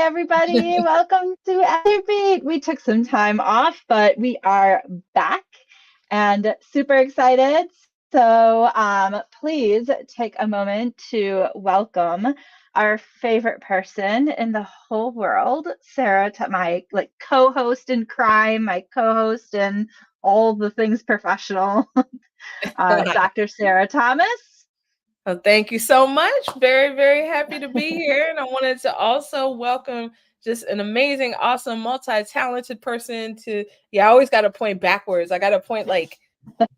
everybody. Welcome to EduBeat. We took some time off, but we are back and super excited. So please take a moment to welcome our favorite person in the whole world, Sarah, my co-host in crime, my co-host in all the things professional, Dr. Sarah Thomas. Well, thank you so much. Very, very happy to be here. And I wanted to also welcome just an amazing, awesome, multi-talented person to, I always got to point backwards. I got to point like the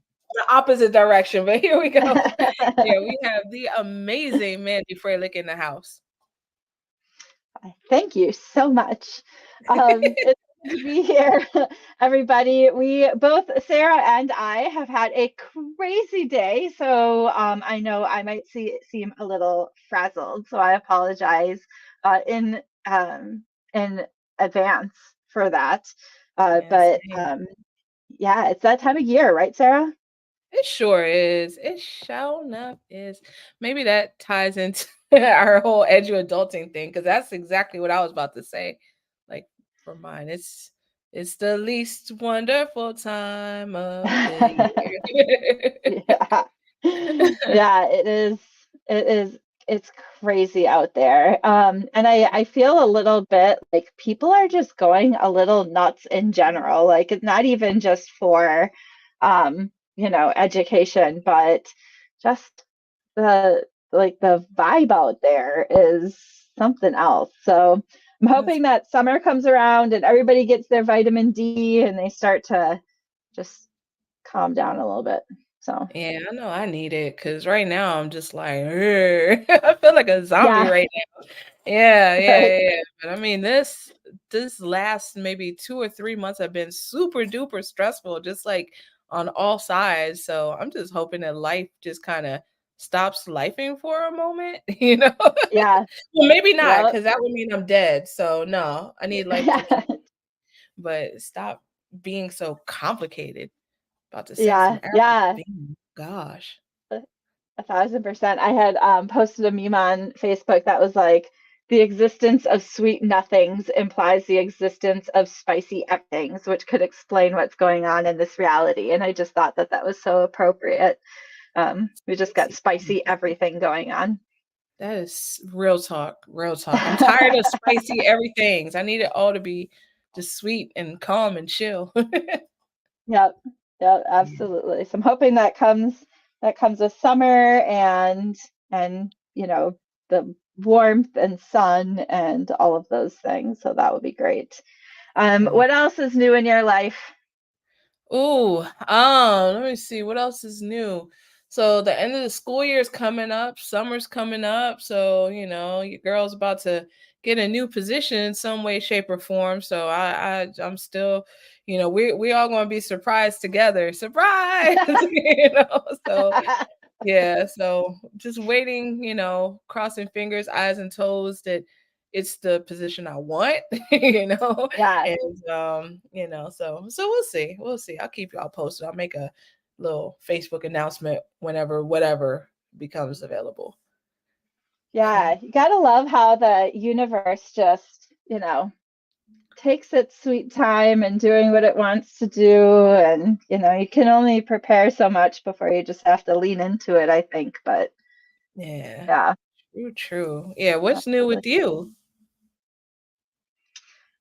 opposite direction, but here we go. Yeah, we have the amazing Mandy Freilich in the house. Thank you so much. It's good to be here, everybody. We both, Sarah and I, have had a crazy day, so I know I might seem a little frazzled, so I apologize in advance for that. But yeah, it's that time of year, right, Sarah? It sure is. It sure enough is. Maybe that ties into our whole adulting thing, because that's exactly what I was about to say. Like for mine, it's the least wonderful time of the year. Yeah. Yeah, it is. It is. It's crazy out there. And I feel a little bit like people are just going a little nuts in general. Like it's not even just for, education, but just the vibe out there is something else. So I'm hoping that summer comes around and everybody gets their vitamin D and they start to just calm down a little bit. So yeah, I know I need it, because right now I'm just like, I feel like a zombie right now. Yeah. But I mean, this last maybe 2 or 3 months have been super duper stressful, just like on all sides. So I'm just hoping that life just kind of stops lifing for a moment, Yeah. Well, maybe not, Yep. because that would mean I'm dead. So no, I need life to keep, but stop being so complicated. About to say some Arabic Yeah. things. Gosh. 1,000%. I had posted a meme on Facebook that was like, the existence of sweet nothings implies the existence of spicy everythings, which could explain what's going on in this reality. And I just thought that was so appropriate. We just got spicy everything going on. That is real talk. Real talk. I'm tired of spicy everythings. I need it all to be just sweet and calm and chill. Yep. Yep, absolutely. So I'm hoping that comes with summer and the warmth and sun and all of those things. So that would be great. What else is new in your life? Ooh, let me see what else is new. So the end of the school year is coming up, summer's coming up, so your girl's about to get a new position in some way, shape, or form. So I'm still, we all gonna be surprised together. Surprise! So yeah, so just waiting, crossing fingers, eyes and toes that it's the position I want, Yeah. and so we'll see. We'll see. I'll keep y'all posted. I'll make a little Facebook announcement whenever whatever becomes available. Yeah, you gotta love how the universe just, takes its sweet time and doing what it wants to do. And, you can only prepare so much before you just have to lean into it, I think. But Yeah. yeah. True. Yeah, what's new with Absolutely. you?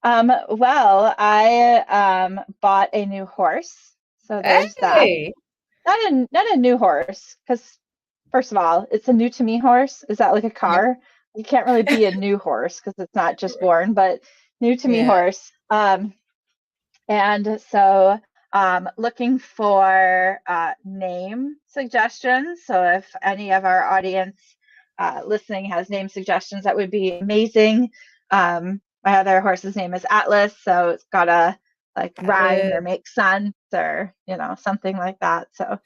Well, I bought a new horse. So there's that. Hey. Not a new horse, because first of all, it's a new to me horse. Is that like a car? You can't really be a new horse because it's not just born, but new to me Yeah. horse. And so looking for name suggestions. So if any of our audience listening has name suggestions, that would be amazing. My other horse's name is Atlas, so it's got to like rhyme or make sense or something like that. So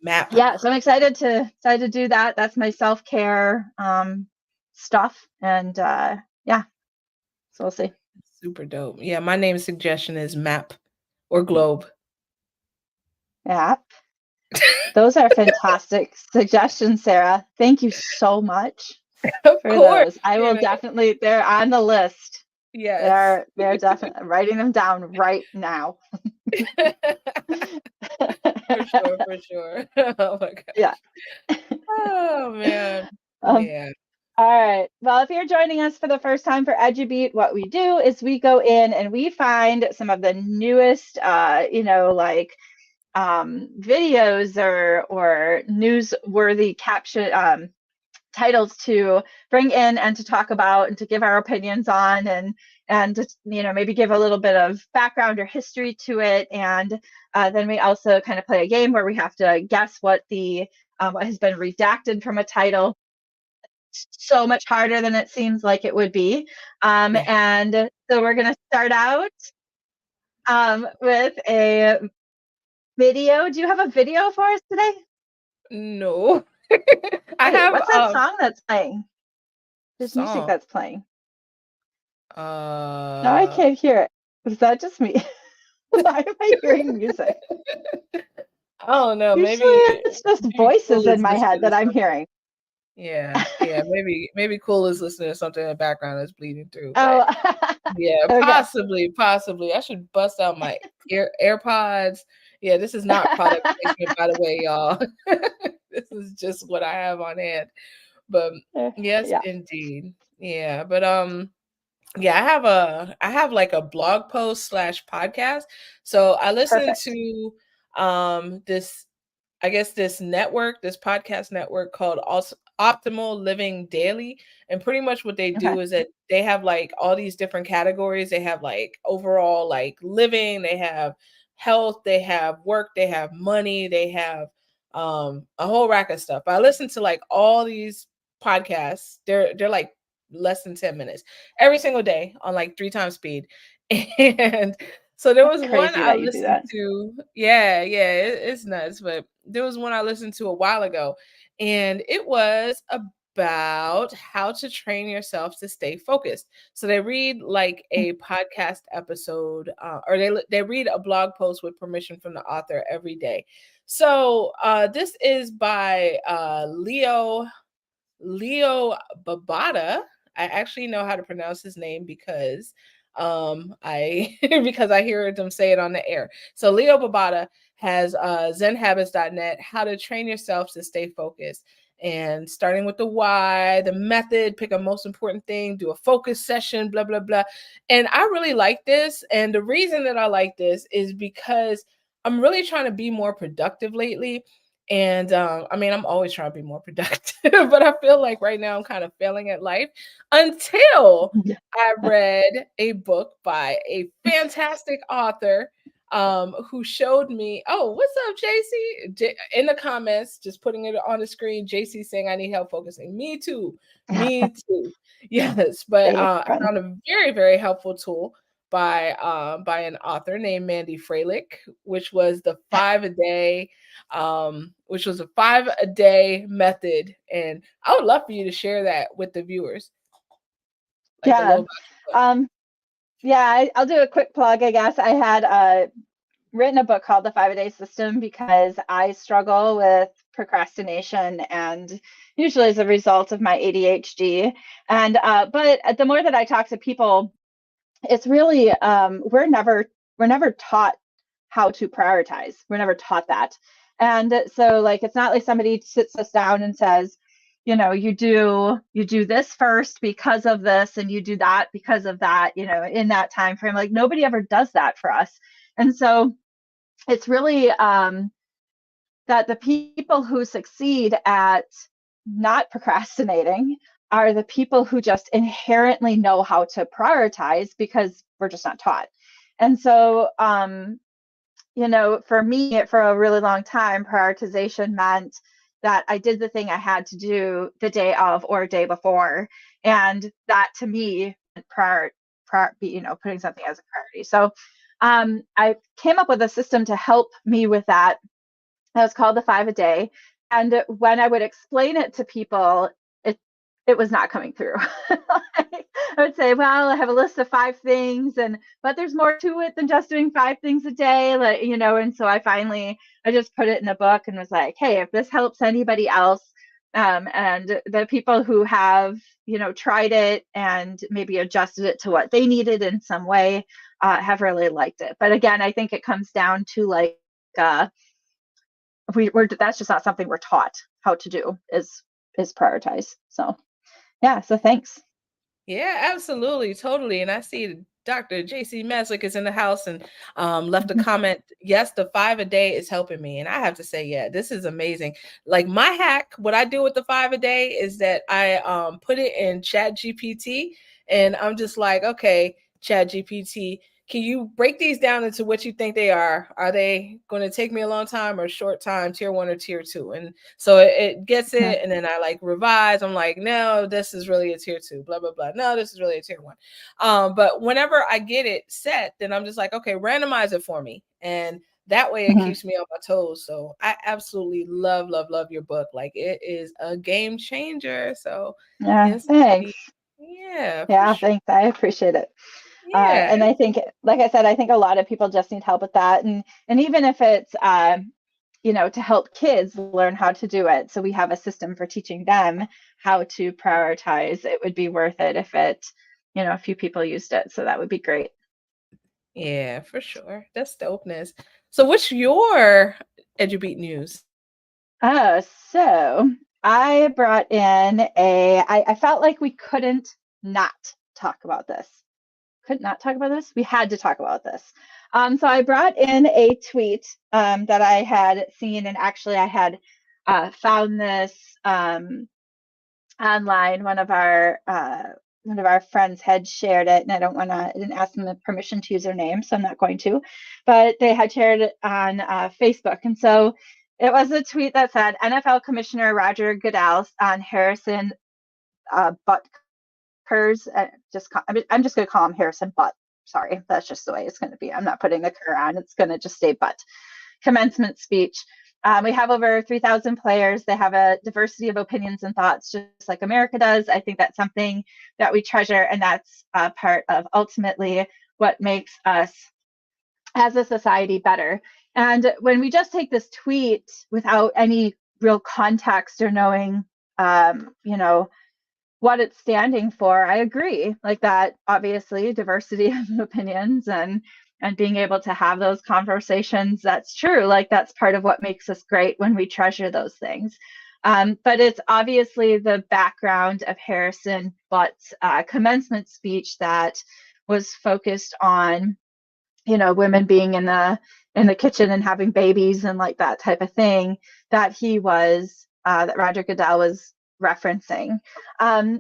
Map. yeah, so I'm excited to do that. That's my self-care stuff, and yeah, so we'll see. Super dope. Yeah, my name suggestion is map or globe. Yeah. Those are fantastic suggestions, Sarah. Thank you so much. Of for course, those. I you will know. definitely, they're on the list. Yes. They're definitely writing them down right now. For sure, for sure. Oh my Yeah. gosh. Oh man. Um, Yeah. all right. Well, if you're joining us for the first time for EduBeat, what we do is we go in and we find some of the newest, like videos or newsworthy caption titles to bring in and to talk about and to give our opinions on and just maybe give a little bit of background or history to it. And then we also kind of play a game where we have to guess what has been redacted from a title. So much harder than it seems like it would be. Yeah. And so we're going to start out with a video. Do you have a video for us today? No. I Wait, have what's that song that's playing? There's music song. that's playing. No, I Uh can't hear it. Is that just me? Why am I hearing music? I don't know. Usually it's just Cool voices in is my head listening to that I'm something. hearing. Yeah, yeah. Maybe Cool is listening to something in the background that's bleeding through. But Oh, yeah, okay. possibly. I should bust out my AirPods. Yeah, this is not product placement, by the way, y'all. This is just what I have on hand. But yes, Yeah, indeed. Yeah, but yeah, I have like a blog post slash podcast. So I listen perfect. to this, I guess, this network, this podcast network called Optimal Living Daily. And pretty much what they Okay. do is that they have like all these different categories. They have like overall like living, they have health, they have work, they have money, they have a whole rack of stuff. But I listen to like all these podcasts. They're like less than 10 minutes every single day on like 3 times speed. And so there That's was one crazy I that you do listened that. to. Yeah, yeah, it's nuts. But there was one I listened to a while ago, and it was about how to train yourself to stay focused. So they read like a podcast episode, or they read a blog post with permission from the author every day. So this is by Leo Babada. I actually know how to pronounce his name because I because I hear them say it on the air. So Leo Babada has zenhabits.net, how to train yourself to stay focused. And starting with the why, the method, pick a most important thing, do a focus session, blah, blah, blah. And I really like this. And the reason that I like this is because I'm really trying to be more productive lately. And I mean, I'm always trying to be more productive, but I feel like right now I'm kind of failing at life until Yeah. I read a book by a fantastic author who showed me, oh, what's up, JC? In the comments, just putting it on the screen, JC saying I need help focusing. Me too. Me too. Yes, but Same I friend. found a very, very helpful tool by an author named Mandy Freilich, which was the 5 a day which was a 5 a day method. And I would love for you to share that with the viewers, like a Yeah. little about Um, yeah, I'll do a quick plug, I guess. I had written a book called The 5-A-Day System because I struggle with procrastination and usually as a result of my ADHD. And but the more that I talk to people, it's really we're never taught how to prioritize. We're never taught that. And so like it's not like somebody sits us down and says, you do this first because of this and you do that because of that, in that time frame. Like nobody ever does that for us. And so it's really that the people who succeed at not procrastinating are the people who just inherently know how to prioritize because we're just not taught. And so, for me, for a really long time, prioritization meant that I did the thing I had to do the day of or day before. And that to me, putting something as a priority. So I came up with a system to help me with that. It was called the 5-A-Day. And when I would explain it to people, it it was not coming through. I would say, well, I have a list of 5 things, but there's more to it than just doing 5 things a day. And so I just put it in a book and was like, hey, if this helps anybody else, And the people who have, tried it and maybe adjusted it to what they needed in some way, have really liked it. But again, I think it comes down to like, uh, we're that's just not something we're taught how to do, is prioritize. So yeah, so thanks. Yeah, absolutely, totally. And I see Dr. JC Meslick is in the house and left a Mhm. comment. Yes, the 5 a day is helping me. And I have to say, yeah, this is amazing. Like my hack, what I do with the 5 a day is that I put it in Chat GPT and I'm just like, okay, Chat GPT, can you break these down into what you think they are? Are they going to take me a long time or short time, tier one or tier two? And so it gets Mhm. it, and then I like revise. I'm like, no, this is really a tier two, blah, blah, blah. No, this is really a tier one. But whenever I get it set, then I'm just like, okay, randomize it for me. And that way it Mhm. keeps me on my toes. So I absolutely love, love, love your book. Like it is a game changer. So Yeah, yes, thanks. indeed. Yeah, for Yeah, sure. thanks. I appreciate it. Yeah. And I think, like I said, I think a lot of people just need help with that. And even if it's, to help kids learn how to do it, so we have a system for teaching them how to prioritize, it would be worth it if a few people used it. So that would be great. Yeah, for sure. That's dopeness. So what's your EduBeat news? Oh, so I brought in I felt like we couldn't not talk about this. Could not talk about this. We had to talk about this. So I brought in a tweet that I had seen, and actually I had found this online. One of our friends had shared it, and I didn't ask them the permission to use their name, so I'm not going to. But they had shared it on Facebook, and so it was a tweet that said NFL Commissioner Roger Goodell on Harrison Butt Kerrs. I'm just going to call him Harrison Butt. Sorry, that's just the way it's going to be. I'm not putting the Kerr on. It's going to just stay Butt. Commencement speech. We have over 3,000 players. They have a diversity of opinions and thoughts, just like America does. I think that's something that we treasure, and that's part of ultimately what makes us as a society better. And when we just take this tweet without any real context or knowing, what it's standing for, I agree. Like that, obviously, diversity of opinions and being able to have those conversations, that's true. Like that's part of what makes us great when we treasure those things. But it's obviously the background of Harrison Butt's commencement speech that was focused on, women being in the kitchen and having babies and like that type of thing, that Roger Goodell was referencing.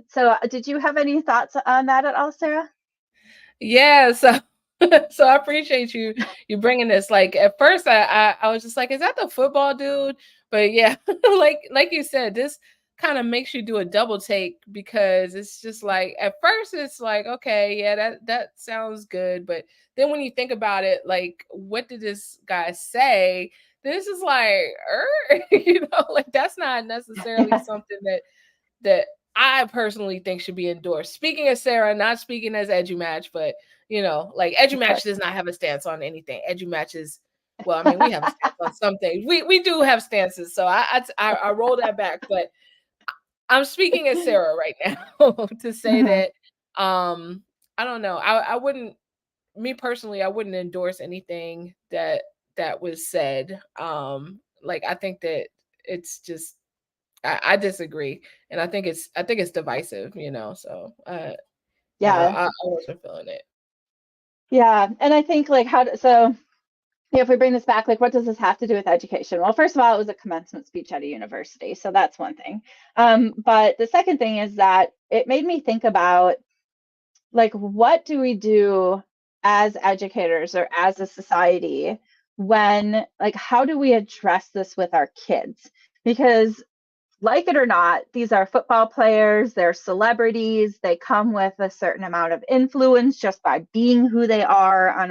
So did you have any thoughts on that at all, Sarah? Yeah, so so I appreciate you bringing this. Like at first, I was just like, is that the football dude? But yeah, like you said, this kind of makes you do a double take because it's just like at first it's like okay, yeah, that sounds good, but then when you think about it, like what did this guy say? This is like, like that's not necessarily something that I personally think should be endorsed. Speaking as Sarah, not speaking as EduMatch, but like Of EduMatch course. does not have a stance on anything. EduMatch is, well, I mean, we have a stance on some things. We do have stances, so I roll that back. But I'm speaking as Sarah right now to say Mhm. that I don't know. I wouldn't, me personally, I wouldn't endorse anything that was said. Like I think that it's just I disagree, and I think it's divisive, So, Yeah. I wasn't feeling it. Yeah. And I think like if we bring this back, like what does this have to do with education? Well, first of all, it was a commencement speech at a university, so that's one thing. But the second thing is that it made me think about like what do we do as educators or as a society when like how do we address this with our kids? Because like it or not, these are football players, they're celebrities, they come with a certain amount of influence just by being who they are um,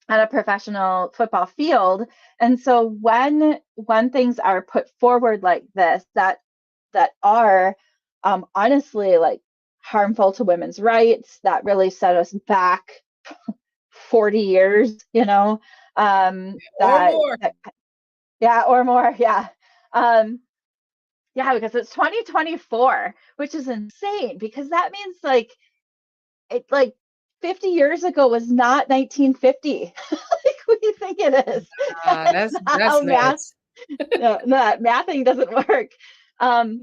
on a professional football field. And so when things are put forward like this that are honestly like harmful to women's rights, that really set us back 40 years, Or that more. yeah, or more, yeah. Um, yeah, because it's 2024, which is insane because that means like 50 years ago was not 1950 like we think it is. That's not That's how nuts. mathing doesn't work. Um,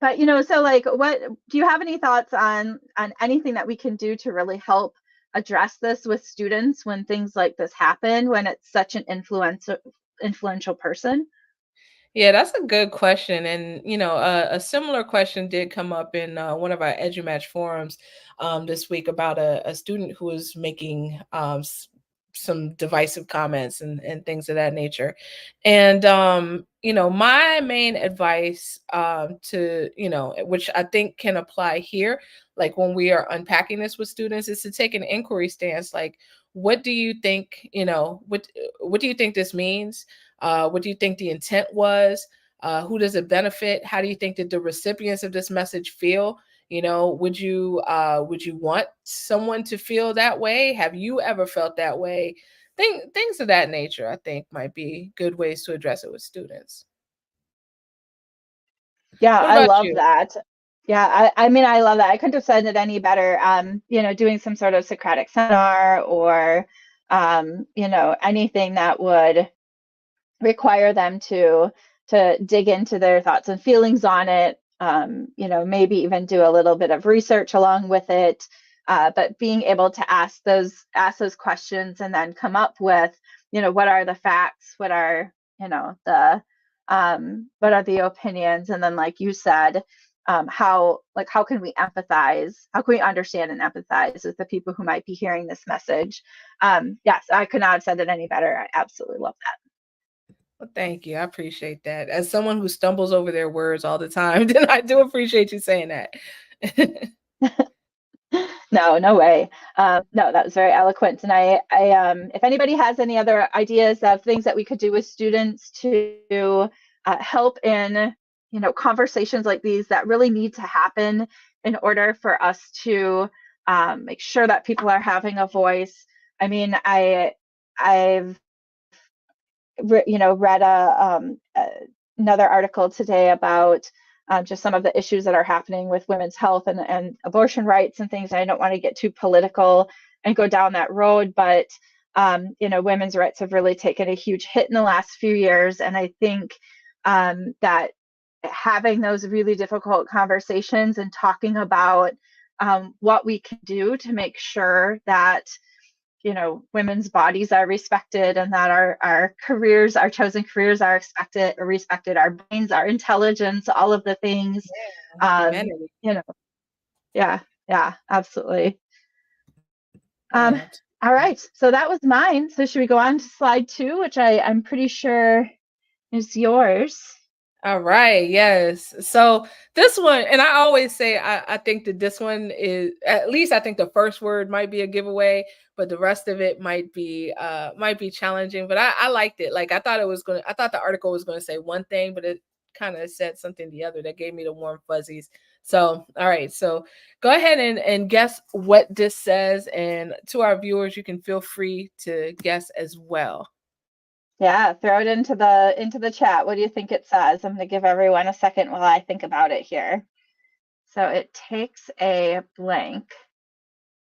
but so like, what do you have any thoughts on anything that we can do to really help address this with students when things like this happen, when it's such an influential person? Yeah, that's a good question. And, a similar question did come up in one of our EduMatch forums this week about a student who was making some divisive comments and things of that nature. And, my main advice which I think can apply here, like when we are unpacking this with students, is to take an inquiry stance. Like, what do you think, what do you think this means? What do you think the intent was? Who does it benefit? How do you think that the recipients of this message feel? Would you want someone to feel that way? Have you ever felt that way? Things of that nature, I think, might be good ways to address it with students. Yeah, What I about love you? that. Yeah, I mean, I love that. I couldn't have said it any better. Doing some sort of Socratic seminar or, anything that would require them to dig into their thoughts and feelings on it. Maybe even do a little bit of research along with it. But being able to ask those questions and then come up with, what are the facts, what are the opinions, and then like you said, how can we empathize? How can we understand and empathize with the people who might be hearing this message? Yes, I could not have said it any better. I absolutely love Well, thank you. I appreciate that. As someone who stumbles over their words all the time, then I do appreciate you saying that. that. No, no way. No, that was very eloquent. And if anybody has any other ideas of things that we could do with students to help in, conversations like these that really need to happen in order for us to make sure that people are having a voice. I mean, I've read another article today about just some of the issues that are happening with women's health and abortion rights and things. I don't want to get too political and go down that road, but women's rights have really taken a huge hit in the last few years, and I think that having those really difficult conversations and talking about what we can do to make sure that women's bodies are respected and that our careers, our chosen careers are respected, our brains, our intelligence, all of the things. Um, Humanity. you know, yeah, yeah, absolutely. Um, Yeah. all right, so that was mine. So should we go on to slide 2, which I'm pretty sure is yours? All right, yes. So this one, and I always say I think that this one is, at least I think the first word might be a giveaway, but the rest of it might be challenging. But I liked it. Like I thought the article was gonna say one thing, but it kind of said something the other that gave me the warm fuzzies. So all right, so go ahead and guess what this says. And to our viewers, you can feel free to guess as well. Yeah, throw it into the chat. What do you think it says? I'm going to give everyone a second while I think about it here. So it takes a blank.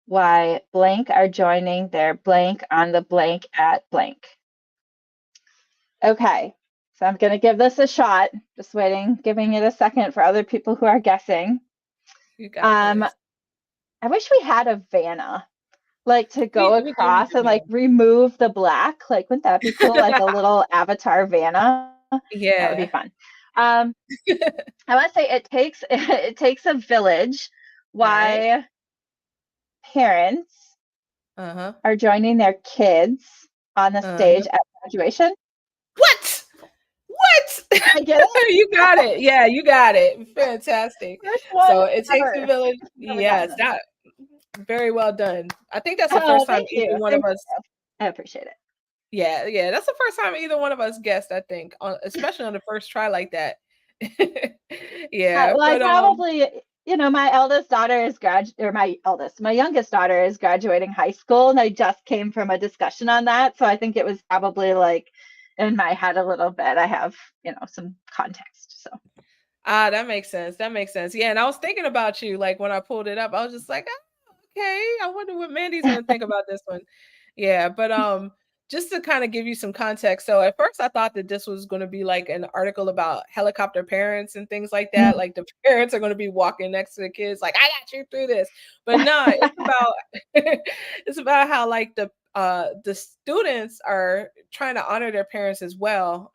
Why blank are joining their blank on the blank at blank. Okay, so I'm going to give this a shot. Just waiting, giving it a second for other people who are guessing. You got this. I wish we had a Vanna, like to go We do need across to and like remove the black. Like, wouldn't that be cool? Like a be. little avatar Vanna. That would be Yeah. fun. Um, I want to say it takes a village. All right. Why parents Uh-huh. are joining their kids on the Uh-huh. stage at graduation? What? What? I get it. You got it. Yeah, you got it. Fantastic. First one So it takes a ever. village. I've never gotten Yes, this. that very well done. I think that's the Oh, first time thank either you. one of Thank us. you. I appreciate it. Yeah, yeah, that's the first time either one of us guessed, I think, especially on the first try like that. Yeah, Well, I but probably, my eldest daughter is my youngest daughter is graduating high school, and I just came from a discussion on that, so I think it was probably like, in my head a little bit. I have, some context. So Ah, that makes sense. That makes sense. Yeah, and I was thinking about you, like, when I pulled it up, I was just like, "Oh, okay, I wonder what Mandy's gonna think about this one." Yeah, but, just to kinda give you some context, so at first I thought that this was gonna be, like, an article about helicopter parents and things like that, mm. like, the parents are gonna be walking next to the kids like, "I got you through this." But nah, it's about it's about how, like, the students are trying to honor their parents as well,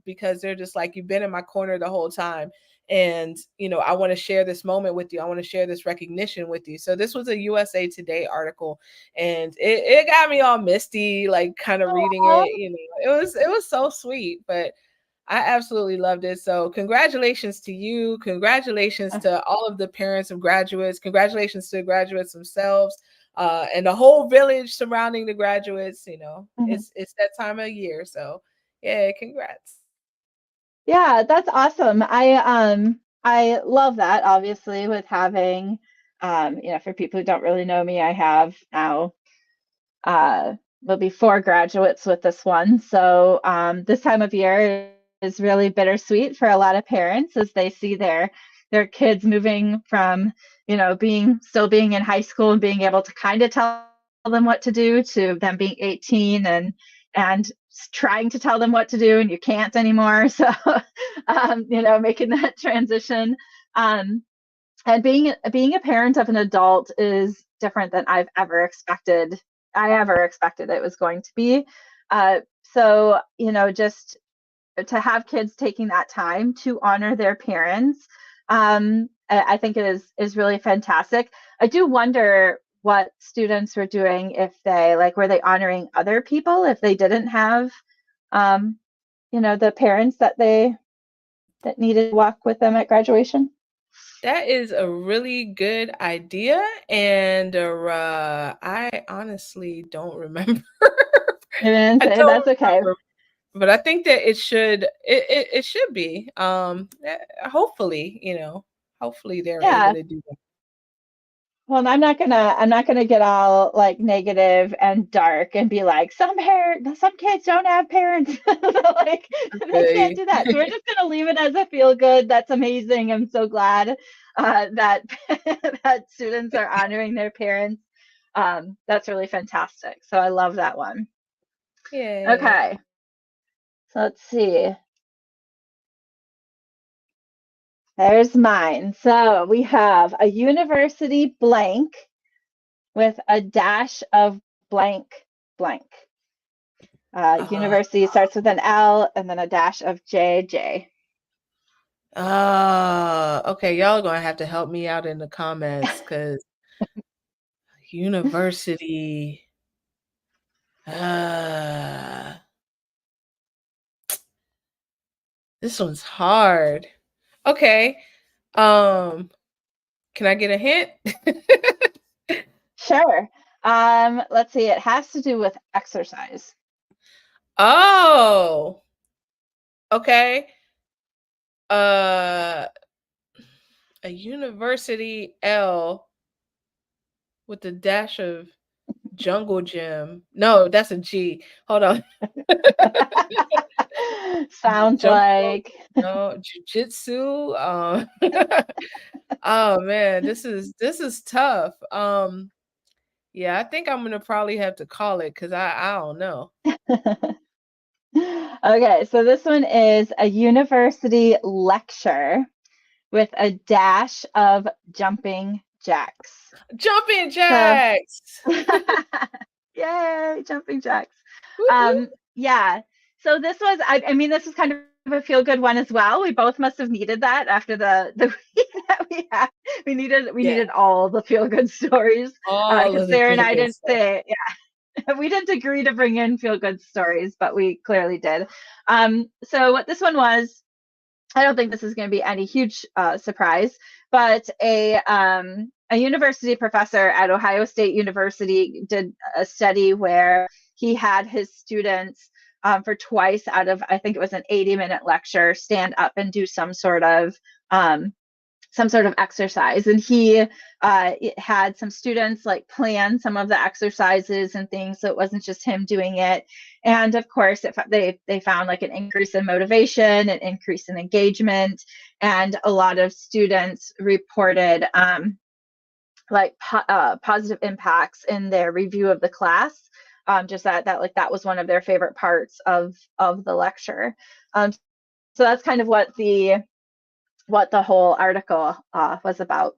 because they're just like, "You've been in my corner the whole time." And I want to share this moment with you. I want to share this recognition with you. So this was a USA Today article, and it got me all misty, like kind of reading Aw. it. It was so sweet. But I absolutely loved it. So congratulations to you. Congratulations to all of the parents of graduates. Congratulations to the graduates themselves, and the whole village surrounding the graduates. Mhm. It's that time of year. So yeah, congrats. Yeah, that's awesome. I love that, obviously, with having, for people who don't really know me, I have now uh will be four graduates with this one. So this time of year is really bittersweet for a lot of parents as they see their kids moving from, being in high school and being able to kind of tell them what to do to them being 18 and trying to tell them what to do and you can't anymore. So making that transition. Um, and being a parent of an adult is different than I ever expected it was going to be. So just to have kids taking that time to honor their parents, I think it is really fantastic. I do wonder what students were doing, if they were they honoring other people if they didn't have um, the parents that needed to walk with them at graduation. That is a really good idea, and, I honestly don't remember. You didn't I say don't that's okay. remember, but I think that it should be, hopefully, hopefully they're able Yeah. to do that. Well, I'm not gonna get all like negative and dark and be like some kids don't have parents like they can't Okay. do that. So we're just gonna leave it as a feel good. That's amazing. I'm so glad that that students are honoring their parents. That's really fantastic. So I love that one. Yay. Okay, so let's see. There's mine. So we have a university blank with a dash of blank blank. Uh, University starts with an L and then a dash of JJ. okay, y'all gonna have to help me out in the comments, cause university, uh, this one's hard. Okay, um can I get a hint? Sure. Let's see. It has to do with exercise. Oh, okay. Uh, a university L with a dash of jungle gym. No, that's a G. Hold on. Sounds Jump rope, like no, jujitsu. Oh man, this is tough. Yeah, I think I'm gonna probably have to call it because I don't know. okay. So this one is a university lecture with a dash of jumping jacks. Jumping So jacks. yay, jumping jacks. Whoop, whoop. Yeah. So this was, I mean, this is kind of a feel good one as well. We both must have needed that after the week that we had. We Yeah, needed all the feel good stories all because of the Sarah and feel I good didn't stuff. say, yeah, we didn't agree to bring in feel good stories, but we clearly did. So what this one was, I don't think this is going to be any huge surprise, but a university professor at Ohio State University did a study where he had his students for twice out of, I think it was an 80-minute lecture, stand up and do um, some sort of exercise, and he had some students like plan some of the exercises and things, so it wasn't just him doing it. And of course, they found like an increase in motivation, an increase in engagement, and a lot of students reported positive impacts in their review of the class. Just that was one of their favorite parts of the lecture. So that's kind of what the whole article was about.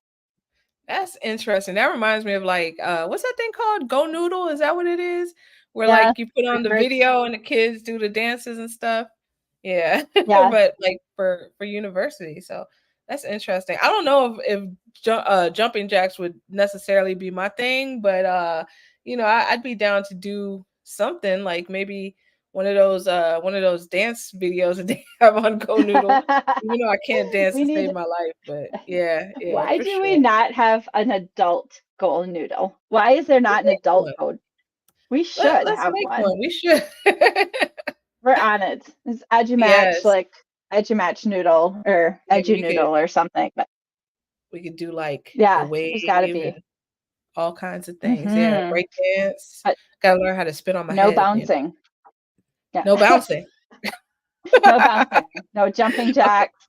That's interesting. That reminds me of like what's that thing called? Go Noodle? Is that what it is? Where Yeah, like you put on the breaks. video and the kids do the dances and stuff. Yeah. Yeah. But like for university. So that's interesting. I don't know if jumping jacks would necessarily be my thing, but I'd be down to do something like maybe one of those dance videos that they have on Go Noodle. I can't dance We to save need. my life, but yeah, Why for do we sure. not have an adult Go Noodle? Why is there Let's not an make adult one. Go? We should Let's have make one. one. We should. We're on it. It's EduMatch, Yes. like EduMatch Noodle or Yeah, Edu Noodle or something. But we could do like the yeah, there's got to wave be. and all kinds of things. Yeah, Hmm. break dance. But Gotta learn how to spin on my no head. bouncing. Yeah. No bouncing. No bouncing. No jumping jacks.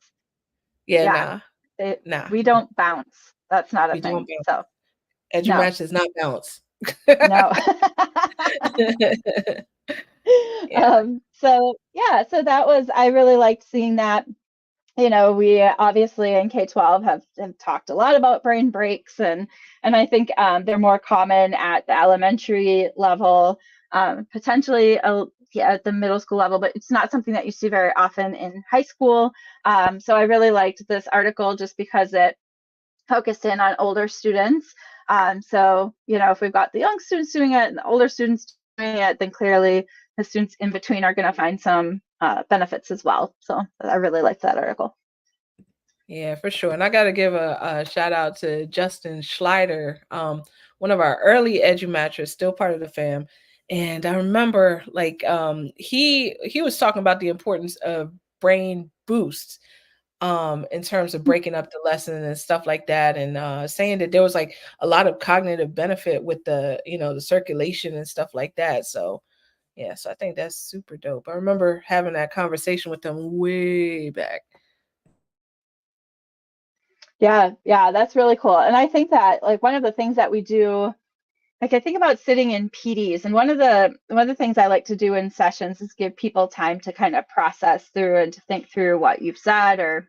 Yeah, Yeah. nah, They, nah. we don't bounce. That's not a We don't thing. bounce. So no, EduMatch does not bounce. no. Yeah. So yeah, so that was, I really liked seeing that. We obviously in K-12 have talked a lot about brain breaks, and I think they're more common at the elementary level, potentially at the middle school level, but it's not something that you see very often in high school. So I really liked this article just because it focused in on older students. So if we've got the young students doing it and the older students doing it, then clearly the students in between are going to find some benefits as well. So I really liked that article. Yeah, for sure. And I got to give a shout out to Justin Schleider, one of our early EduMatchers, still part of the fam. And I remember like he was talking about the importance of brain boosts in terms of breaking up the lesson and stuff like that, and saying that there was like a lot of cognitive benefit with the circulation and stuff like that. So yeah, so I think that's super dope. I remember having that conversation with them way back. Yeah, that's really cool. And I think that like one of the things that we do, like I think about sitting in PDs, and one of the things I like to do in sessions is give people time to kind of process through and to think through what you've said or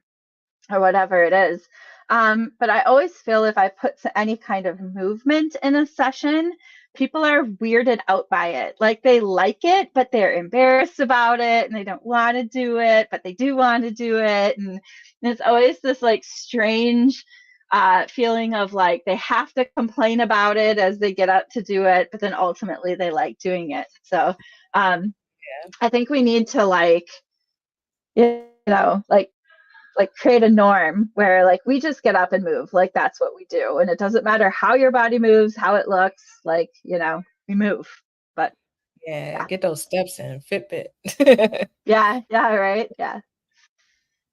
whatever it is. But I always feel if I put any kind of movement in a session, people are weirded out by it. Like they like it, but they're embarrassed about it and they don't want to do it, but they do want to do it. And it's always this like strange feeling of like they have to complain about it as they get up to do it, but then ultimately they like doing it. So I think we need to like create a norm where like we just get up and move, like that's what we do, and it doesn't matter how your body moves, how it looks, like we move. But Yeah, yeah, get those steps in, Fitbit. yeah, right, yeah.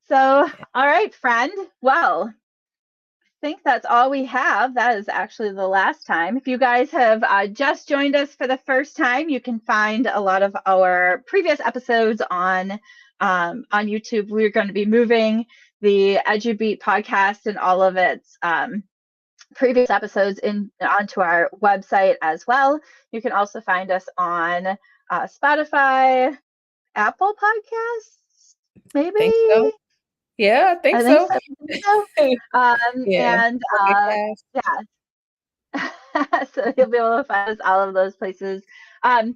So all right, friend, well, I think that's all we have. That is actually the last time. If you guys have just joined us for the first time, you can find a lot of our previous episodes on YouTube. We're going to be moving the EduBeat podcast and all of its previous episodes onto our website as well. You can also find us on Spotify, Apple Podcasts, maybe. Think so? Yeah, I think I think so. so. Yeah. And Pocket Cast. yeah, so you'll be able to find us all of those places. Um,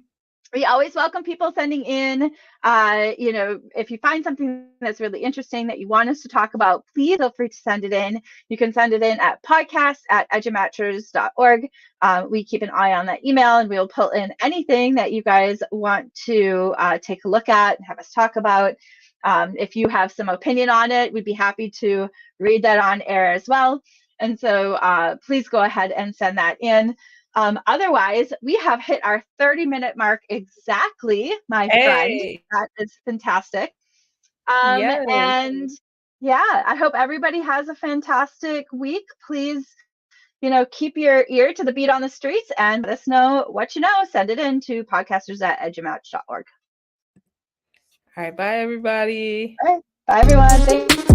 we always welcome people sending in, if you find something that's really interesting that you want us to talk about, please feel free to send it in. You can send it in at podcast@edumatchers.org. We keep an eye on that email, and we'll pull in anything that you guys want to take a look at and have us talk about. If you have some opinion on it, we'd be happy to read that on air as well. And so please go ahead and send that in. Otherwise, we have hit our 30-minute mark exactly, my friend. Hey. That is fantastic. Yes. And Yeah, I hope everybody has a fantastic week. Please, keep your ear to the beat on the streets and let us know what you know. Send it in to podcasters@edgematch.org. All right, bye everybody. All right. Bye, everyone. Thanks.